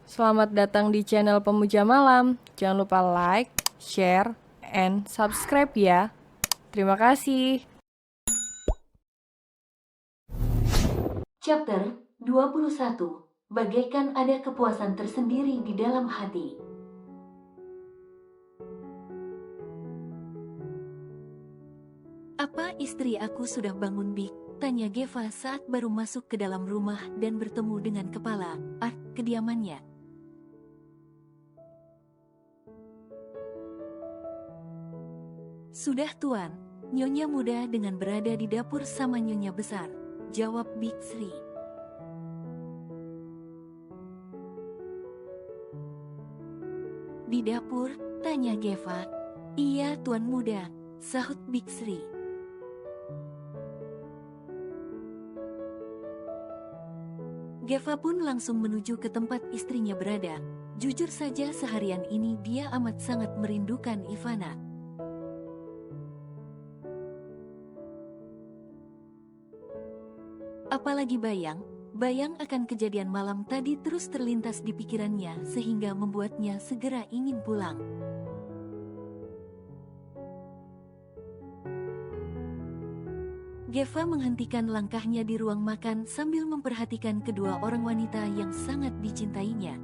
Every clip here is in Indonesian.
Selamat datang di channel Pemuja Malam. Jangan lupa like, share, and subscribe ya. Terima kasih. Chapter 21. Bagaikan ada kepuasan tersendiri di dalam hati. Apa istri aku sudah bangun, Bik? Tanya Geva saat baru masuk ke dalam rumah dan bertemu dengan kepala art kediamannya. Sudah tuan, Nyonya muda dengan berada di dapur sama Nyonya besar, jawab Bik Sri. Di dapur, tanya Geva. Iya tuan muda, sahut Bik Sri. Geva pun langsung menuju ke tempat istrinya berada. Jujur saja seharian ini dia amat sangat merindukan Ivana. Apalagi bayang akan kejadian malam tadi terus terlintas di pikirannya sehingga membuatnya segera ingin pulang. Geva menghentikan langkahnya di ruang makan sambil memperhatikan kedua orang wanita yang sangat dicintainya.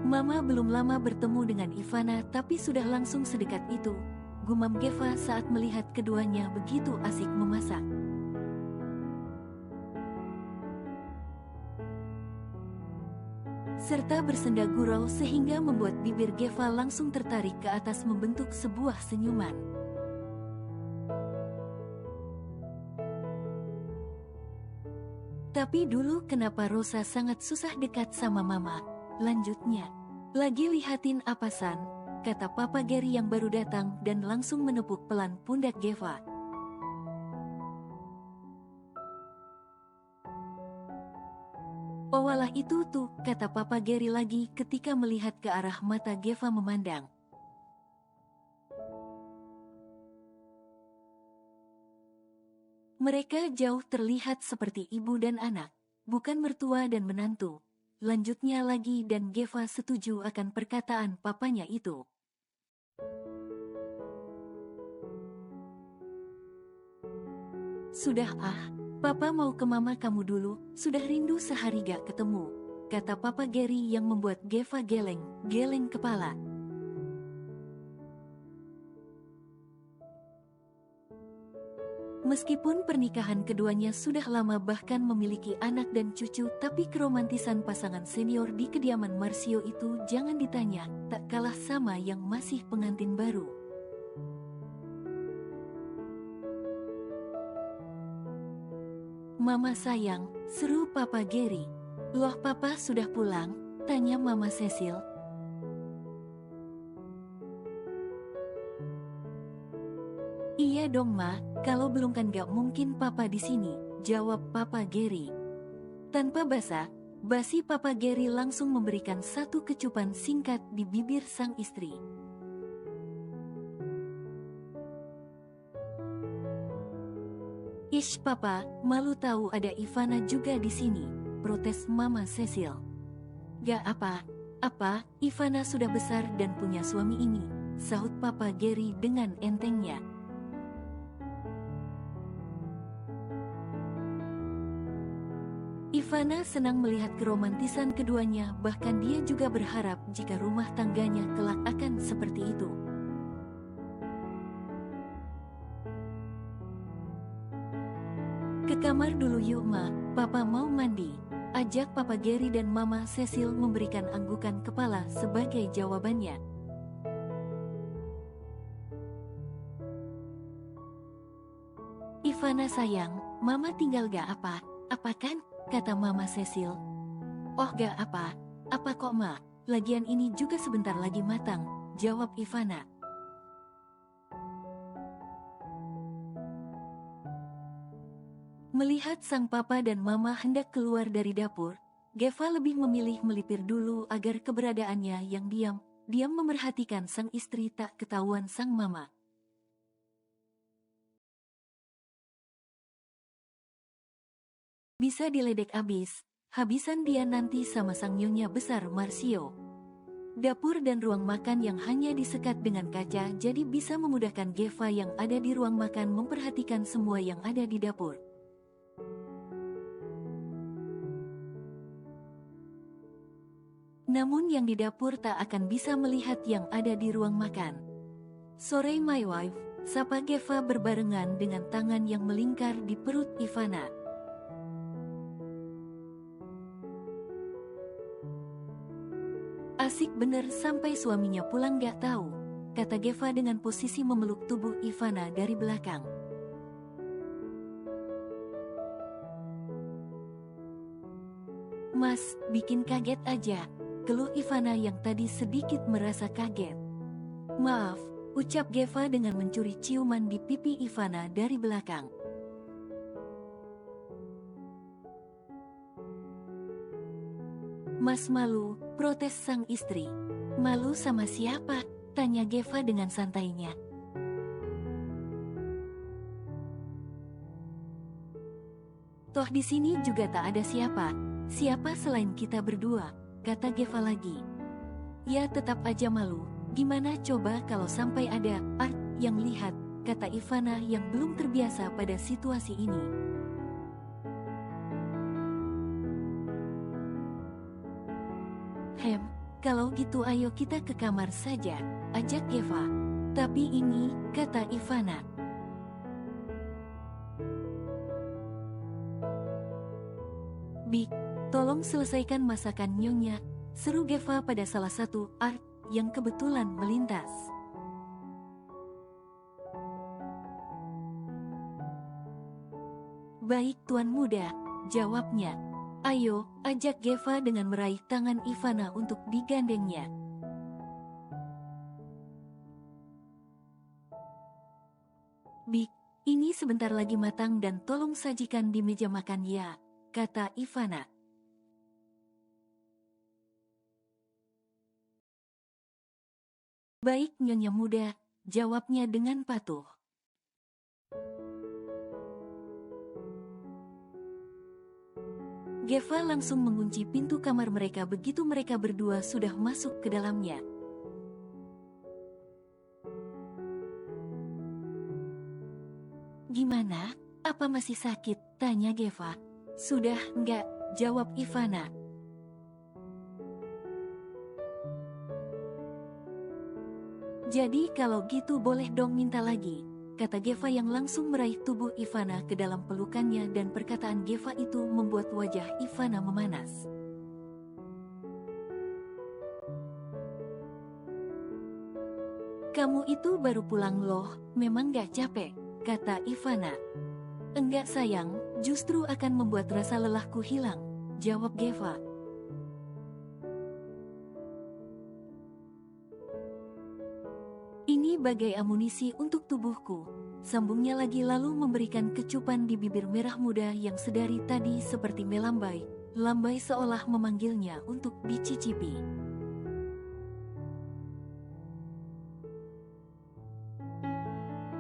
Mama belum lama bertemu dengan Ivana tapi sudah langsung sedekat itu, gumam Geva saat melihat keduanya begitu asik memasak. Serta bersenda gurau sehingga membuat bibir Geva langsung tertarik ke atas membentuk sebuah senyuman. Tapi dulu kenapa Rosa sangat susah dekat sama Mama? Lanjutnya. Lagi lihatin apa San? Kata Papa Gary yang baru datang dan langsung menepuk pelan pundak Geva. Owalah itu tuh, kata Papa Gary lagi ketika melihat ke arah mata Geva memandang. Mereka jauh terlihat seperti ibu dan anak, bukan mertua dan menantu. Lanjutnya lagi dan Geva setuju akan perkataan papanya itu. Sudah Papa mau ke mama kamu dulu, sudah rindu sehari gak ketemu, kata Papa Gary yang membuat Geva geleng kepala. Meskipun pernikahan keduanya sudah lama bahkan memiliki anak dan cucu, tapi keromantisan pasangan senior di kediaman Marsio itu jangan ditanya, tak kalah sama yang masih pengantin baru. Mama sayang, seru Papa Gary. Loh Papa sudah pulang? Tanya Mama Cecil. Iya dong Ma, kalau belum kan gak mungkin Papa di sini, jawab Papa Gary. Tanpa basi Papa Gary langsung memberikan satu kecupan singkat di bibir sang istri. Ish Papa, malu tahu ada Ivana juga di sini, protes Mama Cecil. Gak apa, Ivana sudah besar dan punya suami ini, sahut Papa Gary dengan entengnya. Ivana senang melihat keromantisan keduanya, bahkan dia juga berharap jika rumah tangganya kelak akan seperti itu. Ke kamar dulu yuk Ma, Papa mau mandi, ajak Papa Gary dan Mama Cecil memberikan anggukan kepala sebagai jawabannya. Ivana sayang, Mama tinggal gak apa kan? Kata Mama Cecil. Oh gak apa kok Ma, lagian ini juga sebentar lagi matang, jawab Ivana. Melihat sang papa dan mama hendak keluar dari dapur, Geva lebih memilih melipir dulu agar keberadaannya yang diam memerhatikan sang istri tak ketahuan sang mama. Bisa diledek abis, habisan dia nanti sama sang nyonya besar Marcio. Dapur dan ruang makan yang hanya disekat dengan kaca jadi bisa memudahkan Geva yang ada di ruang makan memperhatikan semua yang ada di dapur. Namun yang di dapur tak akan bisa melihat yang ada di ruang makan. Sorry my wife, sapa Geva berbarengan dengan tangan yang melingkar di perut Ivana. Asik bener sampai suaminya pulang gak tahu, kata Geva dengan posisi memeluk tubuh Ivana dari belakang. Mas, bikin kaget aja, keluh Ivana yang tadi sedikit merasa kaget. Maaf, ucap Geva dengan mencuri ciuman di pipi Ivana dari belakang. Mas malu, protes sang istri. Malu sama siapa? Tanya Geva dengan santainya. Toh di sini juga tak ada siapa. Siapa selain kita berdua? Kata Geva lagi. Ya tetap aja malu. Gimana coba kalau sampai ada art yang lihat? Kata Ivana yang belum terbiasa pada situasi ini. Kalau gitu ayo kita ke kamar saja, ajak Geva. Tapi ini, kata Ivana. Bik, tolong selesaikan masakan nyonya, seru Geva pada salah satu art yang kebetulan melintas. Baik tuan muda, jawabnya. Ayo, ajak Geva dengan meraih tangan Ivana untuk digandengnya. Bik, ini sebentar lagi matang dan tolong sajikan di meja makan ya, kata Ivana. Baik nyonya muda, jawabnya dengan patuh. Geva langsung mengunci pintu kamar mereka begitu mereka berdua sudah masuk ke dalamnya. Gimana? Apa masih sakit? Tanya Geva. Sudah enggak, jawab Ivana. Jadi kalau gitu boleh dong minta lagi, kata Geva yang langsung meraih tubuh Ivana ke dalam pelukannya dan perkataan Geva itu membuat wajah Ivana memanas. Kamu itu baru pulang loh, memang gak capek, kata Ivana. Enggak sayang, justru akan membuat rasa lelahku hilang, jawab Geva. Ini bagai amunisi untuk tubuhku, sambungnya lagi lalu memberikan kecupan di bibir merah muda yang sedari tadi seperti melambai, lambai seolah memanggilnya untuk dicicipi.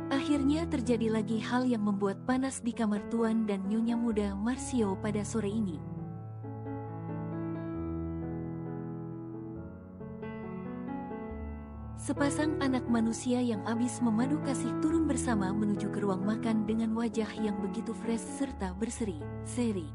Akhirnya terjadi lagi hal yang membuat panas di kamar tuan dan nyonya muda Marcio pada sore ini. Sepasang anak manusia yang abis memadu kasih turun bersama menuju ke ruang makan dengan wajah yang begitu fresh serta berseri-seri.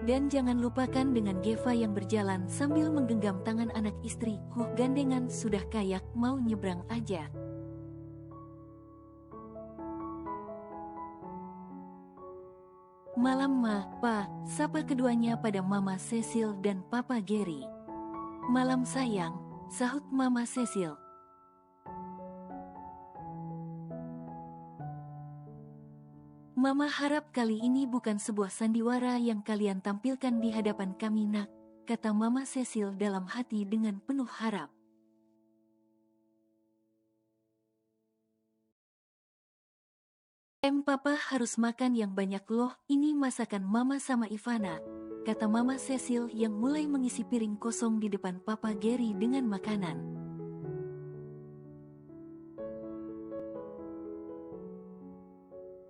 Dan jangan lupakan dengan Geva yang berjalan sambil menggenggam tangan anak istri. Gandengan sudah kayak mau nyebrang aja. Malam Pa, sapa keduanya pada Mama Cecil dan Papa Gary. Malam sayang, sahut Mama Cecil. Mama harap kali ini bukan sebuah sandiwara yang kalian tampilkan di hadapan kami nak, kata Mama Cecil dalam hati dengan penuh harap. Papa harus makan yang banyak loh, ini masakan Mama sama Ivana, kata Mama Cecil yang mulai mengisi piring kosong di depan Papa Gary dengan makanan.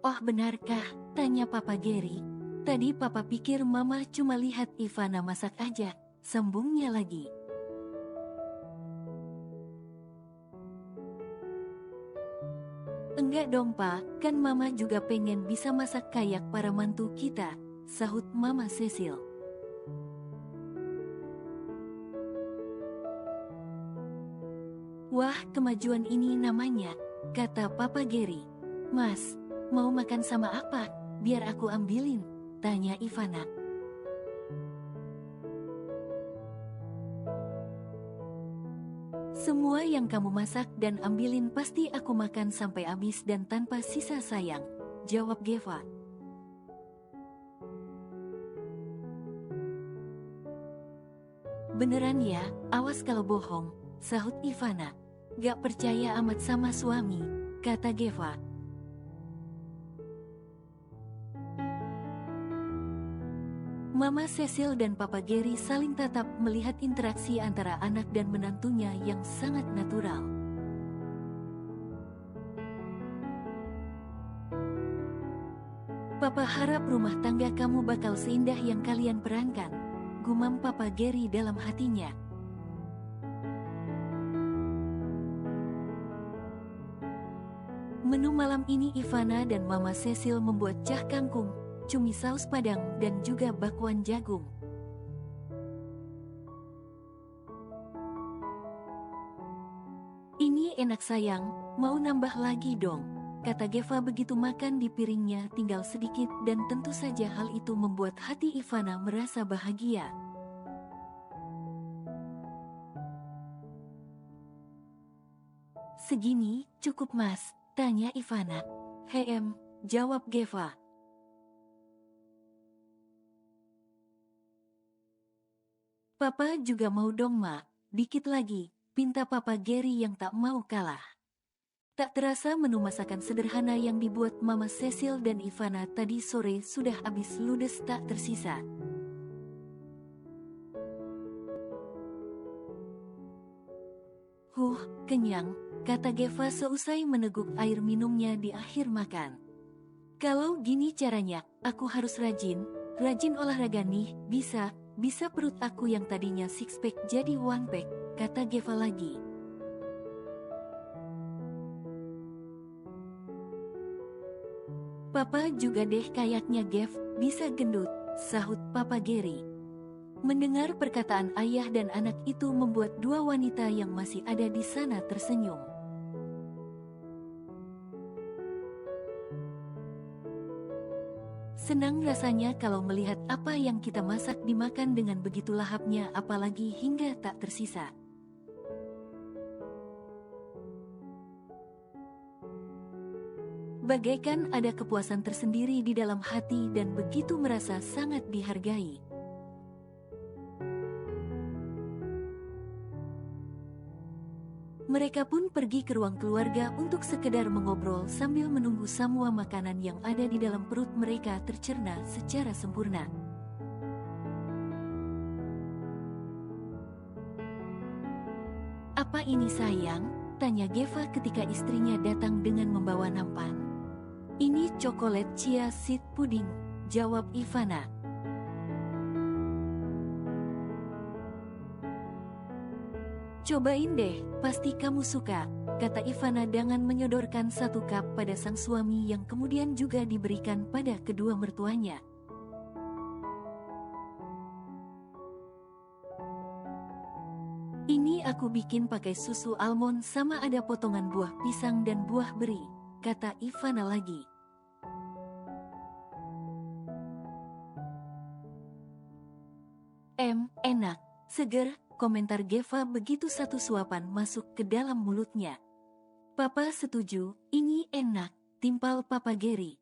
Oh benarkah? Tanya Papa Gary. Tadi Papa pikir Mama cuma lihat Ivana masak aja, sambungnya lagi. Enggak dong Pak, kan Mama juga pengen bisa masak kayak para mantu kita, sahut Mama Cecil. Wah, kemajuan ini namanya, kata Papa Gary. Mas, mau makan sama apa? Biar aku ambilin, tanya Ivana. Semua yang kamu masak dan ambilin pasti aku makan sampai habis dan tanpa sisa sayang, jawab Geva. Beneran ya, awas kalau bohong, sahut Ivana. Gak percaya amat sama suami, kata Geva. Mama Cecil dan Papa Gary saling tatap melihat interaksi antara anak dan menantunya yang sangat natural. Papa harap rumah tangga kamu bakal seindah yang kalian perankan, gumam Papa Gary dalam hatinya. Menu malam ini Ivana dan Mama Cecil membuat cah kangkung, cumi saus padang dan juga bakwan jagung. Ini enak sayang, mau nambah lagi dong, kata Geva begitu makan di piringnya tinggal sedikit dan tentu saja hal itu membuat hati Ivana merasa bahagia. Segini, cukup mas, tanya Ivana. Jawab Geva. Papa juga mau dong mak, dikit lagi, pinta Papa Gary yang tak mau kalah. Tak terasa menu masakan sederhana yang dibuat Mama Cecil dan Ivana tadi sore sudah habis ludes tak tersisa. Kenyang, kata Geva seusai meneguk air minumnya di akhir makan. Kalau gini caranya, aku harus rajin olahraga nih, bisa perut aku yang tadinya six pack jadi one pack, kata Geva lagi. Papa juga deh kayaknya Gev, bisa gendut, sahut Papa Gary. Mendengar perkataan ayah dan anak itu membuat dua wanita yang masih ada di sana tersenyum. Senang rasanya kalau melihat apa yang kita masak dimakan dengan begitu lahapnya apalagi hingga tak tersisa. Bagaikan ada kepuasan tersendiri di dalam hati dan begitu merasa sangat dihargai. Mereka pun pergi ke ruang keluarga untuk sekedar mengobrol sambil menunggu semua makanan yang ada di dalam perut mereka tercerna secara sempurna. Apa ini sayang? Tanya Geva ketika istrinya datang dengan membawa nampan. Ini coklat chia seed pudding, jawab Ivana. Cobain deh, pasti kamu suka, kata Ivana dengan menyodorkan satu cup pada sang suami yang kemudian juga diberikan pada kedua mertuanya. Ini aku bikin pakai susu almond sama ada potongan buah pisang dan buah beri, kata Ivana lagi. Enak, seger, komentar Geva begitu satu suapan masuk ke dalam mulutnya. Papa setuju, ini enak, timpal Papa Gary.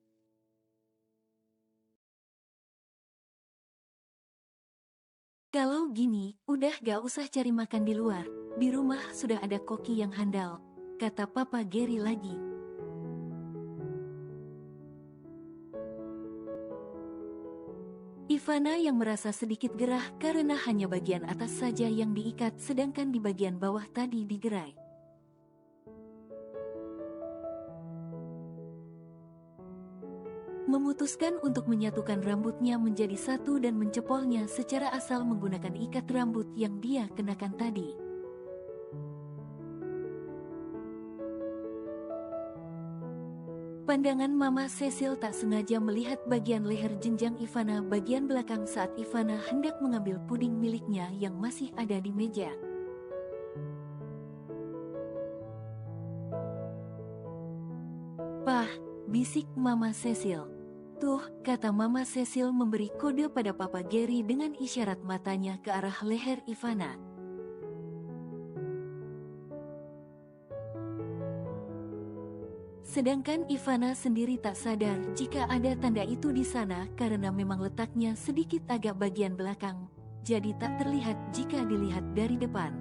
Kalau gini, udah gak usah cari makan di luar, di rumah sudah ada koki yang handal, kata Papa Gary lagi. Ivana yang merasa sedikit gerah karena hanya bagian atas saja yang diikat sedangkan di bagian bawah tadi digerai. memutuskan untuk menyatukan rambutnya menjadi satu dan mencepolnya secara asal menggunakan ikat rambut yang dia kenakan tadi. Pandangan Mama Cecil tak sengaja melihat bagian leher jenjang Ivana bagian belakang saat Ivana hendak mengambil puding miliknya yang masih ada di meja. "Pah," bisik Mama Cecil. "Tuh," kata Mama Cecil memberi kode pada Papa Gary dengan isyarat matanya ke arah leher Ivana. Sedangkan Ivana sendiri tak sadar jika ada tanda itu di sana karena memang letaknya sedikit agak bagian belakang, jadi tak terlihat jika dilihat dari depan.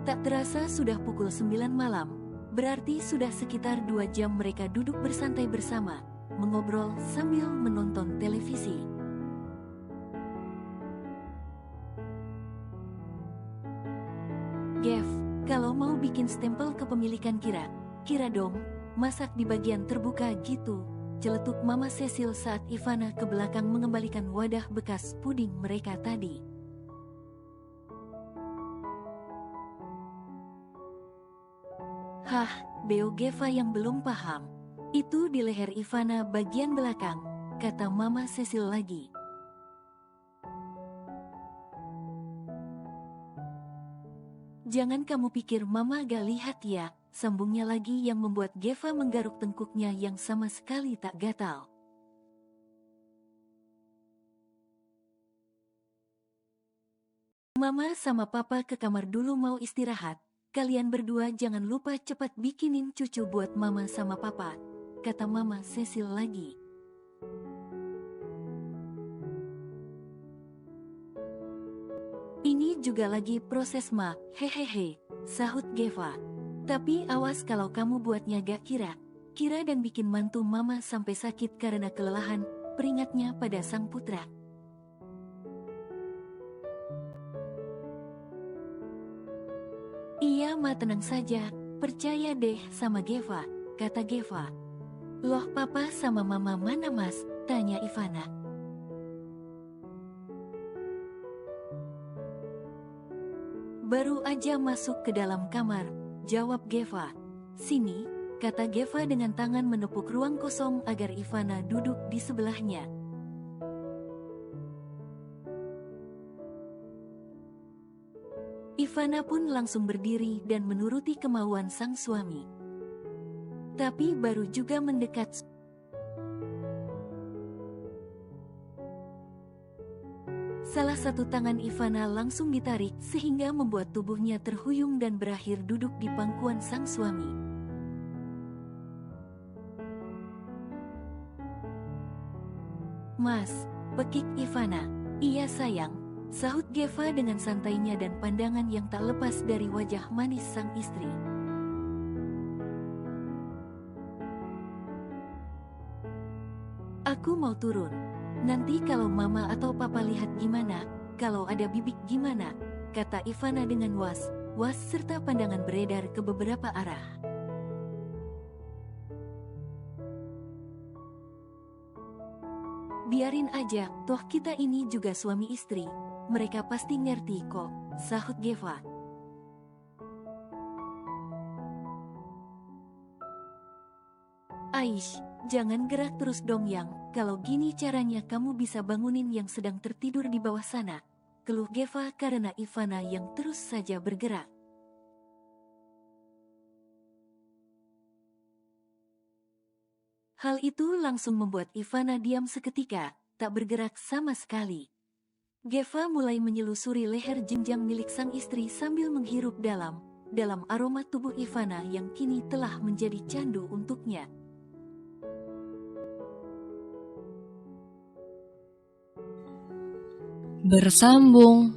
Tak terasa sudah pukul 9 malam, berarti sudah sekitar 2 jam mereka duduk bersantai bersama, mengobrol sambil menonton televisi. "Gev, kalau mau bikin stempel kepemilikan kira dong, masak di bagian terbuka gitu," celetuk Mama Cecil saat Ivana ke belakang mengembalikan wadah bekas puding mereka tadi. "Hah," beo Geva yang belum paham. "Itu di leher Ivana bagian belakang," kata Mama Cecil lagi. "Jangan kamu pikir Mama gak lihat ya," sambungnya lagi yang membuat Geva menggaruk tengkuknya yang sama sekali tak gatal. "Mama sama Papa ke kamar dulu mau istirahat. Kalian berdua jangan lupa cepat bikinin cucu buat Mama sama Papa," kata Mama Cecil lagi. "Ini juga lagi proses Ma, hehehe," sahut Geva. "Tapi awas kalau kamu buatnya gak kira dan bikin mantu Mama sampai sakit karena kelelahan," peringatnya pada sang putra. "Iya Ma, tenang saja, percaya deh sama Geva," kata Geva. "Loh Papa sama Mama mana Mas?" tanya Ivana. "Baru aja masuk ke dalam kamar," jawab Geva. "Sini," kata Geva dengan tangan menepuk ruang kosong agar Ivana duduk di sebelahnya. Ivana pun langsung berdiri dan menuruti kemauan sang suami. Tapi baru juga mendekat, salah satu tangan Ivana langsung ditarik sehingga membuat tubuhnya terhuyung dan berakhir duduk di pangkuan sang suami. "Mas," pekik Ivana. "Iya sayang," sahut Geva dengan santainya dan pandangan yang tak lepas dari wajah manis sang istri. "Aku mau turun. Nanti kalau Mama atau Papa lihat gimana, kalau ada bibik gimana," kata Ivana dengan was-was serta pandangan beredar ke beberapa arah. "Biarin aja, toh kita ini juga suami istri. Mereka pasti ngerti kok," sahut Geva. "Aish, jangan gerak terus dong Yang, kalau gini caranya kamu bisa bangunin yang sedang tertidur di bawah sana," keluh Geva karena Ivana yang terus saja bergerak. Hal itu langsung membuat Ivana diam seketika, tak bergerak sama sekali. Geva mulai menyelusuri leher jenjang milik sang istri sambil menghirup dalam aroma tubuh Ivana yang kini telah menjadi candu untuknya. Bersambung.